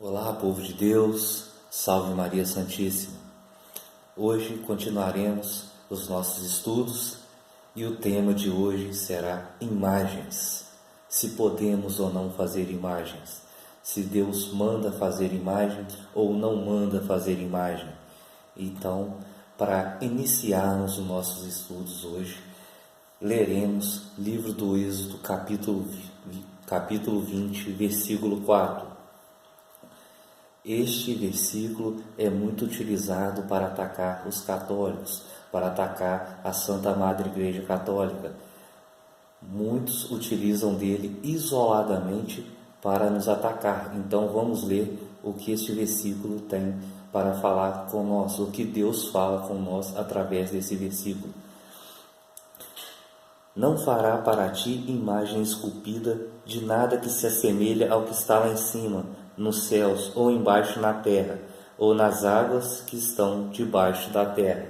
Olá, povo de Deus, salve Maria Santíssima. Hoje continuaremos os nossos estudos e o tema de hoje será imagens. Se podemos ou não fazer imagens, se Deus manda fazer imagem ou não manda fazer imagem. Então, para iniciarmos os nossos estudos hoje, leremos livro do Êxodo, capítulo 20, versículo 4. Este versículo é muito utilizado para atacar os católicos, para atacar a Santa Madre Igreja Católica. Muitos utilizam dele isoladamente para nos atacar. Então vamos ler o que este versículo tem para falar com nós, o que Deus fala com nós através desse versículo. Não fará para ti imagem esculpida de nada que se assemelhe ao que está lá em cima, nos céus, ou embaixo na terra, ou nas águas que estão debaixo da terra.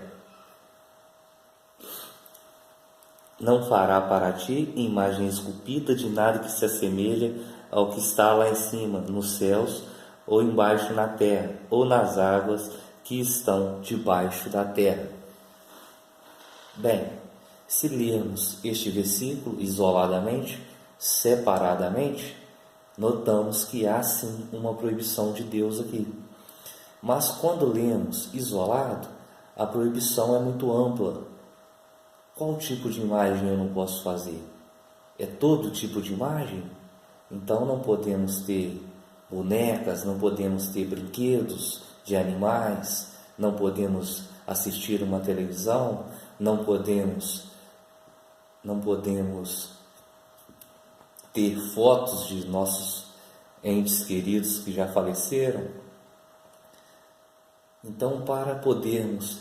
Não fará para ti imagem esculpida de nada que se assemelhe ao que está lá em cima, nos céus, ou embaixo na terra, ou nas águas que estão debaixo da terra. Bem, se lermos este versículo isoladamente, separadamente, notamos que há sim uma proibição de Deus aqui. Mas quando lemos isolado, a proibição é muito ampla. Qual tipo de imagem eu não posso fazer? É todo tipo de imagem? Então não podemos ter bonecas, não podemos ter brinquedos de animais, não podemos assistir uma televisão, não podemos ter fotos de nossos entes queridos que já faleceram. Então, para podermos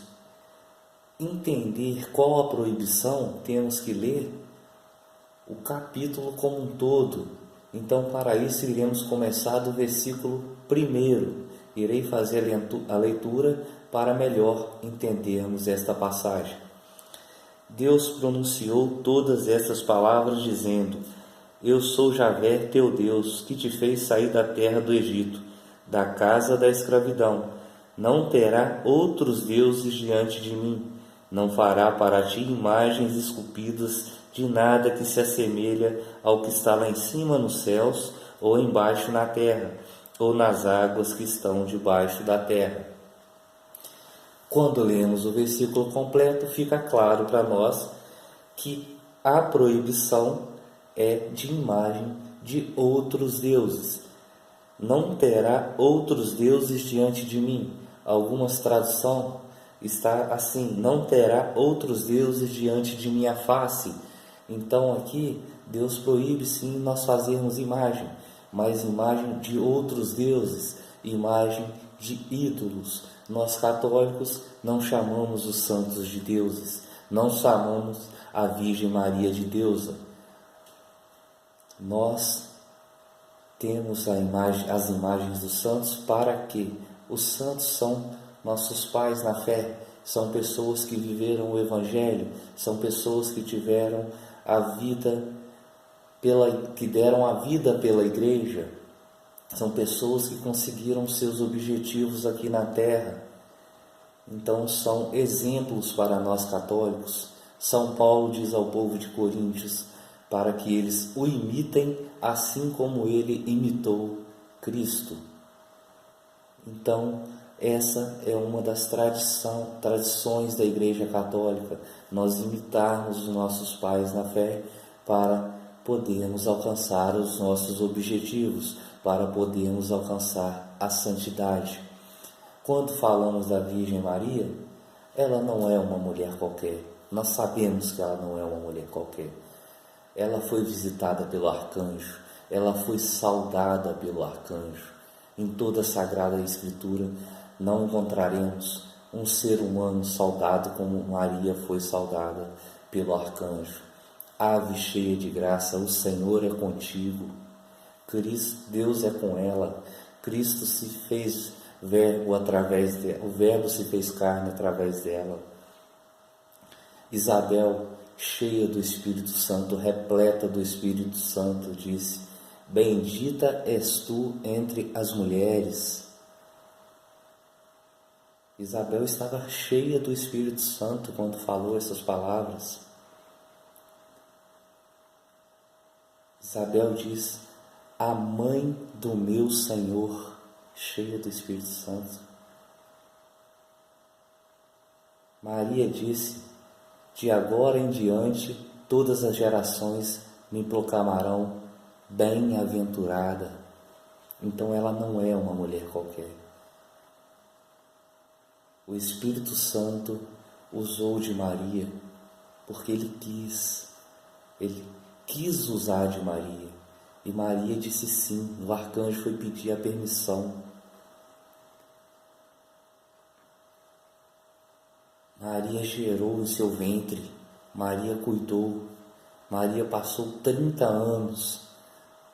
entender qual a proibição, temos que ler o capítulo como um todo. Então, para isso, iremos começar do versículo 1. Irei fazer a leitura para melhor entendermos esta passagem. Deus pronunciou todas essas palavras, dizendo: Eu sou Javé, teu Deus, que te fez sair da terra do Egito, da casa da escravidão. Não terá outros deuses diante de mim. Não fará para ti imagens esculpidas de nada que se assemelha ao que está lá em cima nos céus, ou embaixo na terra, ou nas águas que estão debaixo da terra. Quando lemos o versículo completo, fica claro para nós que a proibição é de imagem de outros deuses. Não terá outros deuses diante de mim. Algumas traduções está assim: não terá outros deuses diante de minha face. Então aqui Deus proíbe sim nós fazermos imagem, mas imagem de outros deuses, imagem de ídolos. Nós católicos não chamamos os santos de deuses, não chamamos a Virgem Maria de deusa. Nós temos as imagens dos santos para que os santos são nossos pais na fé, são pessoas que viveram o Evangelho, são pessoas que tiveram a vida que deram a vida pela Igreja, são pessoas que conseguiram seus objetivos aqui na terra. Então são exemplos para nós católicos. São Paulo diz ao povo de Coríntios para que eles o imitem assim como ele imitou Cristo. Então, essa é uma das tradições da Igreja Católica, nós imitarmos os nossos pais na fé para podermos alcançar os nossos objetivos, para podermos alcançar a santidade. Quando falamos da Virgem Maria, ela não é uma mulher qualquer. Nós sabemos que ela não é uma mulher qualquer. Ela foi visitada pelo arcanjo, ela foi saudada pelo arcanjo. Em toda a Sagrada Escritura não encontraremos um ser humano saudado como Maria foi saudada pelo arcanjo. Ave cheia de graça, o Senhor é contigo. Deus é com ela. Cristo se fez verbo através dela, o verbo se fez carne através dela. Isabel, cheia do Espírito Santo, repleta do Espírito Santo, disse: bendita és tu entre as mulheres. Isabel estava cheia do Espírito Santo quando falou essas palavras. Isabel diz: a mãe do meu Senhor, cheia do Espírito Santo. Maria disse: de agora em diante, todas as gerações me proclamarão bem-aventurada. Então ela não é uma mulher qualquer. O Espírito Santo usou de Maria porque ele quis usar de Maria. E Maria disse sim. O arcanjo foi pedir a permissão. Maria gerou em seu ventre, Maria cuidou, Maria passou 30 anos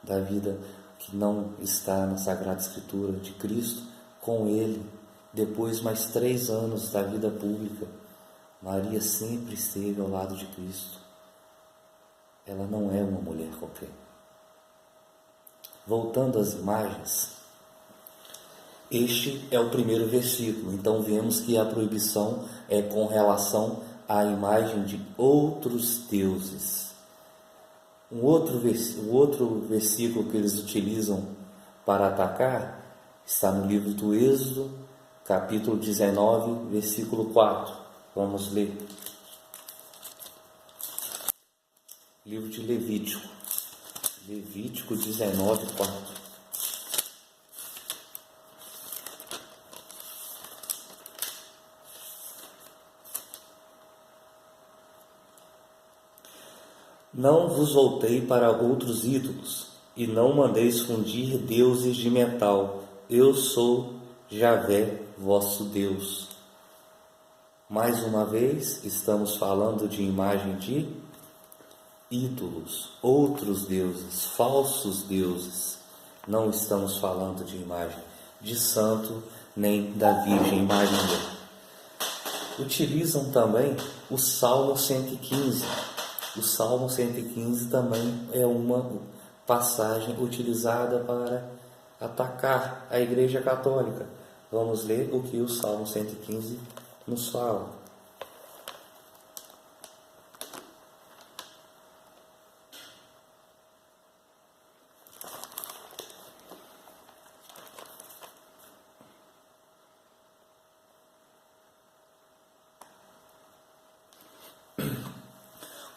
da vida que não está na Sagrada Escritura de Cristo com ele, depois mais 3 anos da vida pública. Maria sempre esteve ao lado de Cristo. Ela não é uma mulher qualquer. Voltando às imagens, este é o primeiro versículo. Então vemos que a proibição é com relação à imagem de outros deuses. Um outro versículo que eles utilizam para atacar está no livro do Êxodo, capítulo 19, versículo 4. Vamos ler. Livro de Levítico. Levítico 19, 4. Não vos voltei para outros ídolos, e não mandeis fundir deuses de metal. Eu sou Javé, vosso Deus. Mais uma vez, estamos falando de imagem de ídolos, outros deuses, falsos deuses. Não estamos falando de imagem de santo, nem da Virgem Maria. Utilizam também o Salmo 115. O Salmo 115 também é uma passagem utilizada para atacar a Igreja Católica. Vamos ler o que o Salmo 115 nos fala.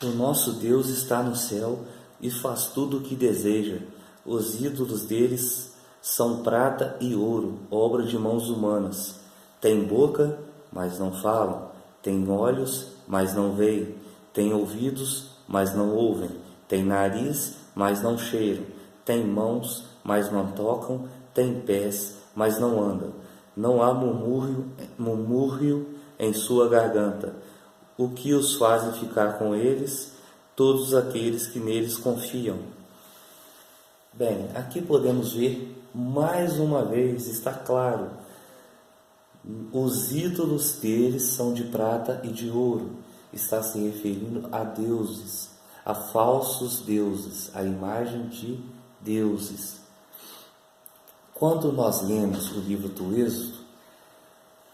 O nosso Deus está no céu e faz tudo o que deseja. Os ídolos deles são prata e ouro, obra de mãos humanas. Tem boca, mas não falam. Tem olhos, mas não veem. Tem ouvidos, mas não ouvem. Tem nariz, mas não cheiram. Tem mãos, mas não tocam. Tem pés, mas não andam. Não há murmúrio em sua garganta. O que os fazem ficar com eles? Todos aqueles que neles confiam. Bem, aqui podemos ver, mais uma vez, está claro, os ídolos deles são de prata e de ouro. Está se referindo a deuses, a falsos deuses, a imagem de deuses. Quando nós lemos o livro do Êxodo,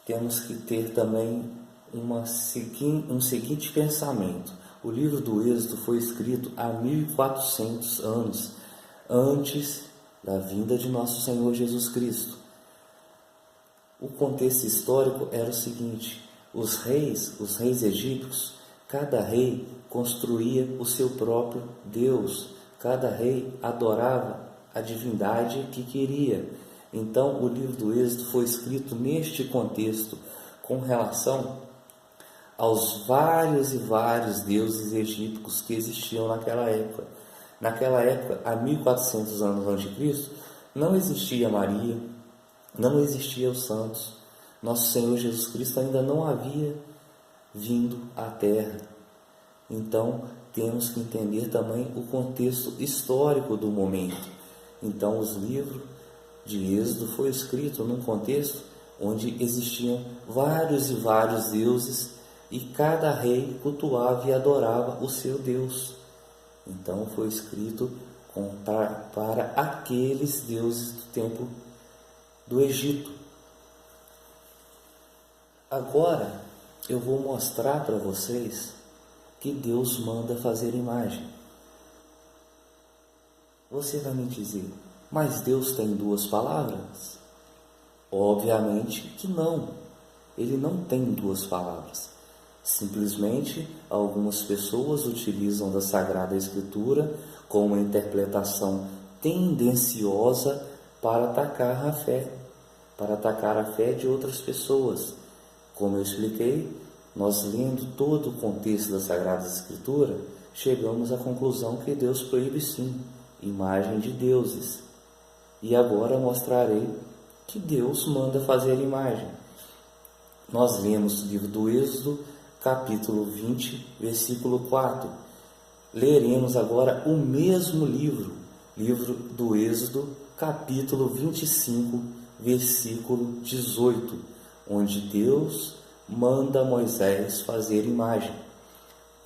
temos que ter também um seguinte pensamento. O livro do Êxodo foi escrito há 1400 anos antes da vinda de nosso Senhor Jesus Cristo. O contexto histórico era o seguinte: os reis egípcios, cada rei construía o seu próprio Deus, cada rei adorava a divindade que queria. Então o livro do Êxodo foi escrito neste contexto, com relação aos vários e vários deuses egípcios que existiam naquela época. Naquela época, há 1400 anos antes de Cristo, não existia Maria, não existiam os santos. Nosso Senhor Jesus Cristo ainda não havia vindo à Terra. Então, temos que entender também o contexto histórico do momento. Então, os livros de Êxodo foi escrito num contexto onde existiam vários e vários deuses e cada rei cultuava e adorava o seu Deus. Então foi escrito para aqueles deuses do tempo do Egito. Agora eu vou mostrar para vocês que Deus manda fazer imagem. Você vai me dizer, mas Deus tem duas palavras? Obviamente que não. Ele não tem duas palavras. Simplesmente, algumas pessoas utilizam da Sagrada Escritura com uma interpretação tendenciosa para atacar a fé de outras pessoas. Como eu expliquei, nós lendo todo o contexto da Sagrada Escritura, chegamos à conclusão que Deus proíbe sim imagem de deuses. E agora mostrarei que Deus manda fazer imagem. Nós lemos o livro do Êxodo, capítulo 20, versículo 4. Leremos agora o mesmo livro do Êxodo, capítulo 25, versículo 18, onde Deus manda Moisés fazer imagem.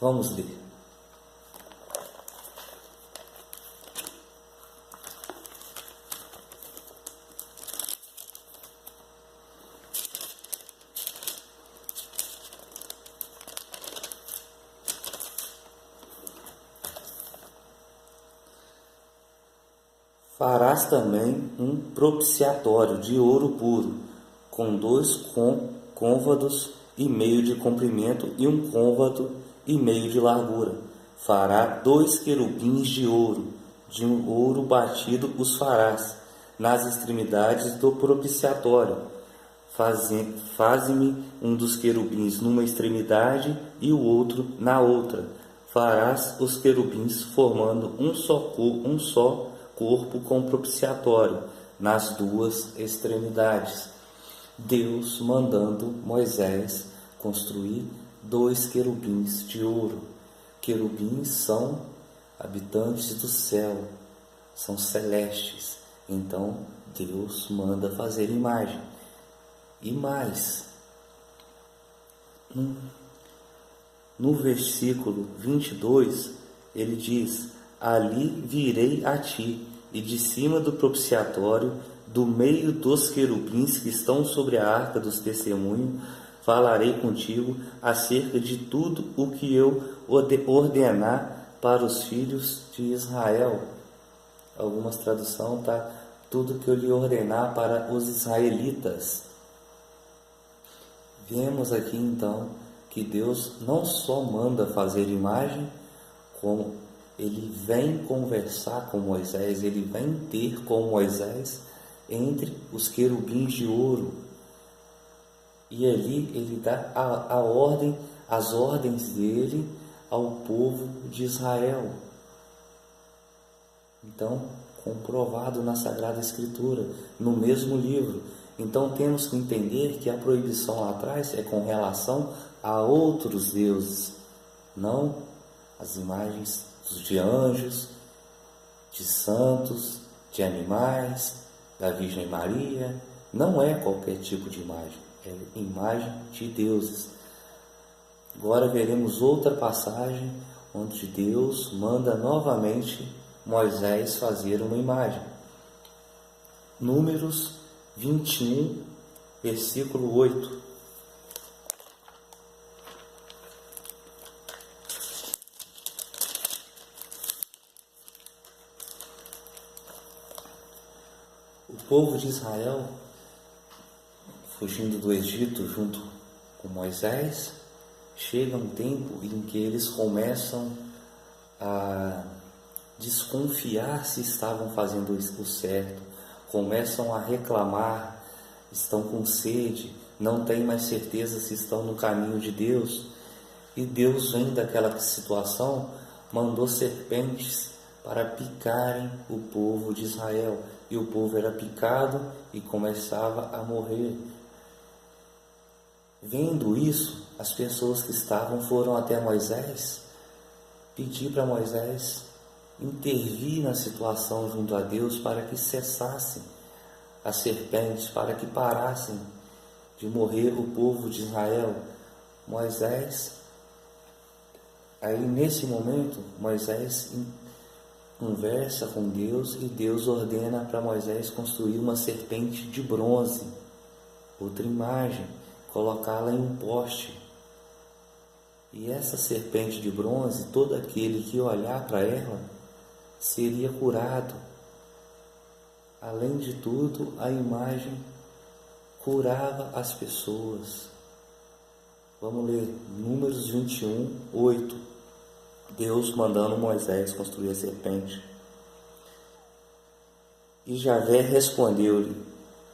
Vamos ler. Farás também um propiciatório de ouro puro, com 2 côvados e meio de comprimento e 1 côvado e meio de largura. Fará 2 querubins de um ouro batido os farás nas extremidades do propiciatório. Faze-me um dos querubins numa extremidade e o outro na outra. Farás os querubins formando um só corpo com propiciatório nas 2 extremidades. Deus mandando Moisés construir 2 querubins de ouro. Querubins são habitantes do céu, são celestes. Então Deus manda fazer imagem. E mais, no versículo 22, ele diz: ali virei a ti, e de cima do propiciatório, do meio dos querubins que estão sobre a arca dos testemunhos, falarei contigo acerca de tudo o que eu ordenar para os filhos de Israel. Algumas traduções tá tudo que eu lhe ordenar para os israelitas. Vemos aqui então que Deus não só manda fazer imagem, como ele vem conversar com Moisés, ele vem ter com Moisés entre os querubins de ouro. E ali ele dá as ordens dele ao povo de Israel. Então, comprovado na Sagrada Escritura, no mesmo livro. Então temos que entender que a proibição lá atrás é com relação a outros deuses, não as imagens de anjos, de santos, de animais, da Virgem Maria. Não é qualquer tipo de imagem, é imagem de deuses. Agora veremos outra passagem onde Deus manda novamente Moisés fazer uma imagem. Números 21, versículo 8. O povo de Israel, fugindo do Egito junto com Moisés, chega um tempo em que eles começam a desconfiar se estavam fazendo o certo, começam a reclamar, estão com sede, não têm mais certeza se estão no caminho de Deus. E Deus, vem daquela situação, mandou serpentes para picarem o povo de Israel. E o povo era picado e começava a morrer. Vendo isso, as pessoas que foram até Moisés, pedir para Moisés intervir na situação junto a Deus para que cessassem as serpentes, para que parassem de morrer o povo de Israel. Moisés, aí nesse momento, Moisés conversa com Deus e Deus ordena para Moisés construir uma serpente de bronze, outra imagem, colocá-la em um poste. E essa serpente de bronze, todo aquele que olhar para ela seria curado. Além de tudo, a imagem curava as pessoas. Vamos ler Números 21, 8. Deus mandando Moisés construir a serpente. E Javé respondeu-lhe: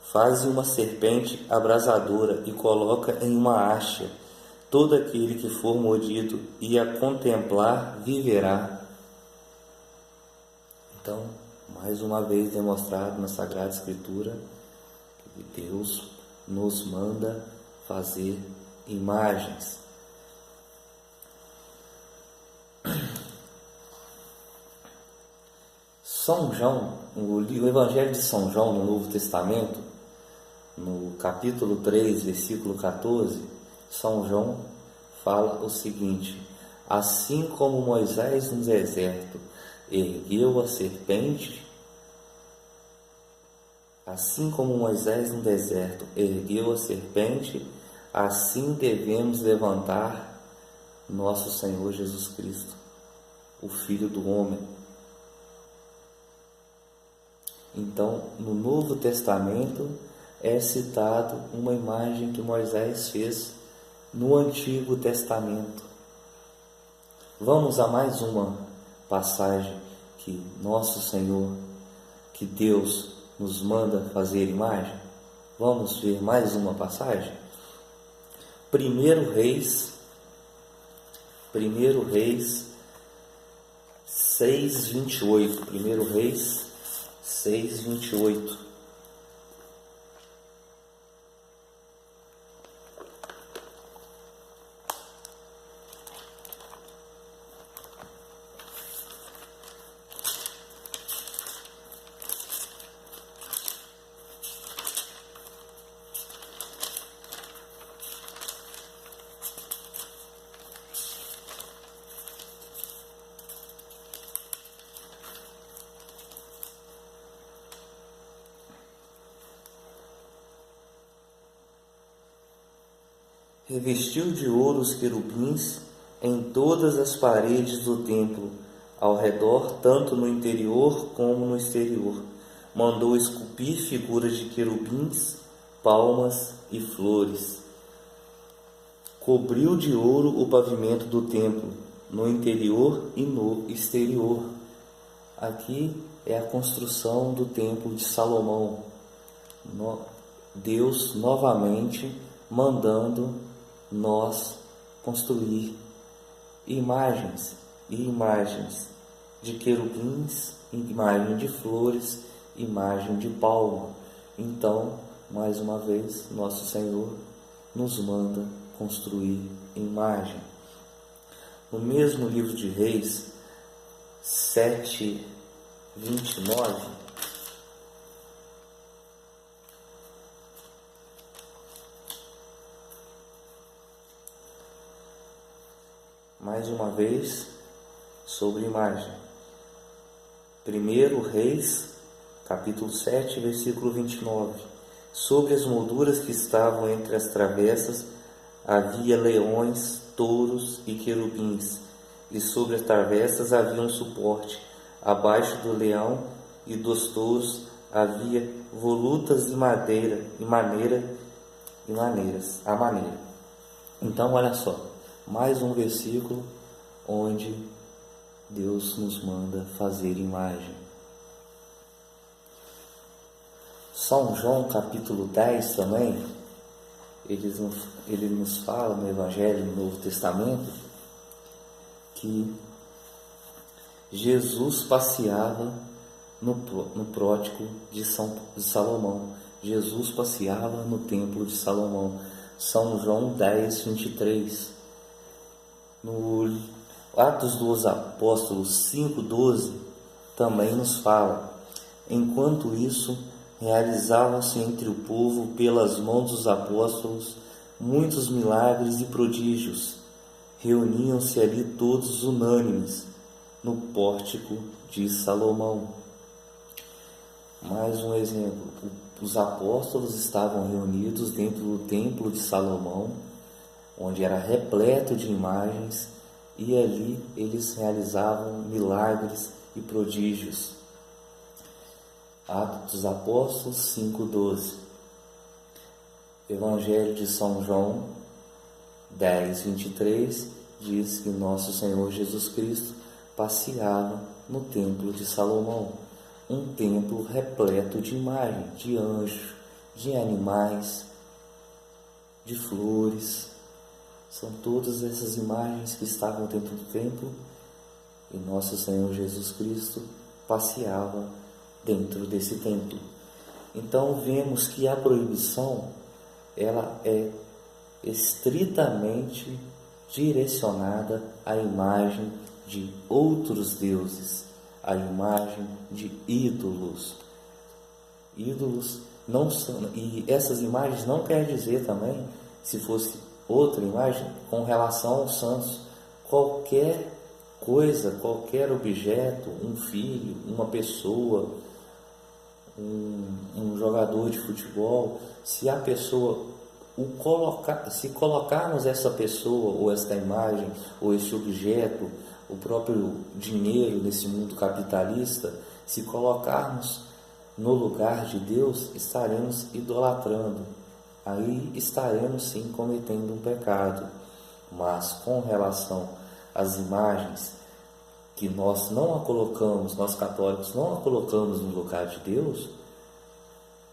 faze uma serpente abrasadora e coloca em uma haste. Todo aquele que for mordido e a contemplar viverá. Então, mais uma vez demonstrado na Sagrada Escritura que Deus nos manda fazer imagens. São João, o Evangelho de São João no Novo Testamento, no capítulo 3, versículo 14, São João fala o seguinte: assim como Moisés no deserto ergueu a serpente, assim devemos levantar nosso Senhor Jesus Cristo, o Filho do Homem. Então, no Novo Testamento é citado uma imagem que Moisés fez no Antigo Testamento. Vamos a mais uma passagem que nosso Senhor, que Deus nos manda fazer imagem. Vamos ver mais uma passagem? 1 Reis 6:28. 1 Reis 6:28. Revestiu de ouro os querubins em todas as paredes do templo, ao redor, tanto no interior como no exterior. Mandou esculpir figuras de querubins, palmas e flores. Cobriu de ouro o pavimento do templo, no interior e no exterior. Aqui é a construção do templo de Salomão. Deus novamente mandando nós construir imagens de querubins, imagem de flores, imagem de palma. Então, mais uma vez, nosso Senhor nos manda construir imagem. No mesmo livro de Reis 7:29, mais uma vez, sobre imagem. 1 Reis, capítulo 7, versículo 29. Sobre as molduras que estavam entre as travessas havia leões, touros e querubins, e sobre as travessas havia um suporte. Abaixo do leão e dos touros havia volutas de madeira e maneiras. Então, olha só. Mais um versículo onde Deus nos manda fazer imagem. São João capítulo 10 também, ele nos fala no Evangelho, no Novo Testamento, que Jesus passeava no prótico de Salomão. Jesus passeava no templo de Salomão. São João 10:23. No Atos dos Apóstolos 5:12 também nos fala: enquanto isso, realizavam-se entre o povo, pelas mãos dos apóstolos, muitos milagres e prodígios. Reuniam-se ali todos unânimes no pórtico de Salomão. Mais um exemplo, os apóstolos estavam reunidos dentro do templo de Salomão, onde era repleto de imagens, e ali eles realizavam milagres e prodígios. Atos dos Apóstolos 5:12. Evangelho de São João 10:23 diz que nosso Senhor Jesus Cristo passeava no templo de Salomão, um templo repleto de imagens, de anjos, de animais, de flores. São todas essas imagens que estavam dentro do templo, e nosso Senhor Jesus Cristo passeava dentro desse templo. Então vemos que a proibição, ela é estritamente direcionada à imagem de outros deuses, à imagem de ídolos. Ídolos não são, e essas imagens não quer dizer também, se fosse outra imagem, com relação aos santos, qualquer coisa, qualquer objeto, um filho, uma pessoa, um jogador de futebol, se a pessoa se colocarmos essa pessoa ou esta imagem ou esse objeto, o próprio dinheiro nesse mundo capitalista, se colocarmos no lugar de Deus, estaremos idolatrando. Aí estaremos sim cometendo um pecado. Mas com relação às imagens que nós não a colocamos, nós católicos não a colocamos no lugar de Deus,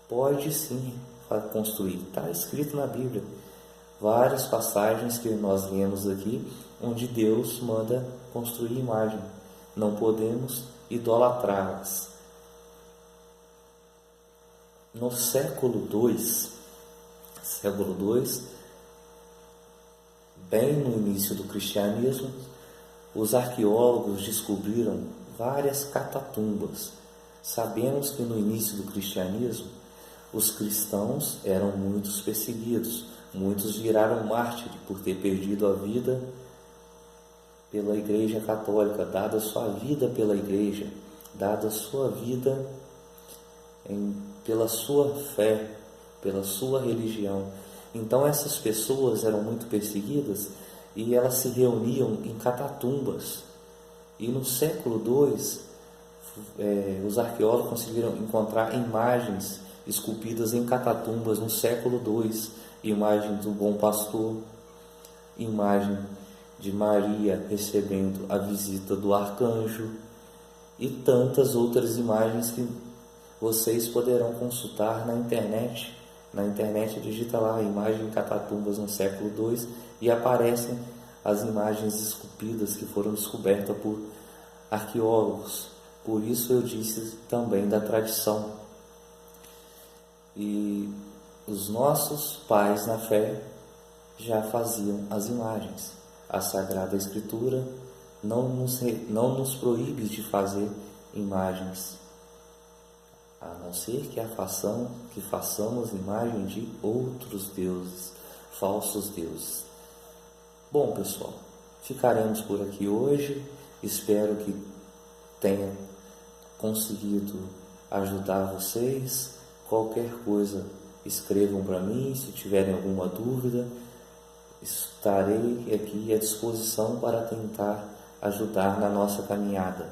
pode sim construir. Está escrito na Bíblia várias passagens que nós lemos aqui, onde Deus manda construir imagem. Não podemos idolatrá-las. No século II, bem no início do cristianismo, os arqueólogos descobriram várias catatumbas. Sabemos que no início do cristianismo, os cristãos eram muitos perseguidos, muitos viraram mártires por ter perdido a vida pela Igreja Católica, dado a sua vida pela Igreja, dado a sua vida pela sua fé, pela sua religião. Então essas pessoas eram muito perseguidas e elas se reuniam em catatumbas. E no século II, os arqueólogos conseguiram encontrar imagens esculpidas em catatumbas no século II, imagem do bom pastor, imagem de Maria recebendo a visita do arcanjo e tantas outras imagens que vocês poderão consultar na internet. Na internet digita lá imagem catatumbas no século II e aparecem as imagens esculpidas que foram descobertas por arqueólogos. Por isso eu disse também da tradição. E os nossos pais na fé já faziam as imagens. A Sagrada Escritura não nos proíbe de fazer imagens, a não ser que façamos imagem de outros deuses, falsos deuses. Bom, pessoal, ficaremos por aqui hoje. Espero que tenha conseguido ajudar vocês. Qualquer coisa, escrevam para mim. Se tiverem alguma dúvida, estarei aqui à disposição para tentar ajudar na nossa caminhada.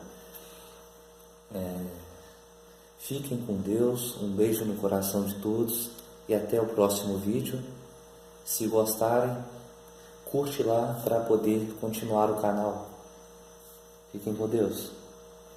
Fiquem com Deus, um beijo no coração de todos e até o próximo vídeo. Se gostarem, curte lá para poder continuar o canal. Fiquem com Deus.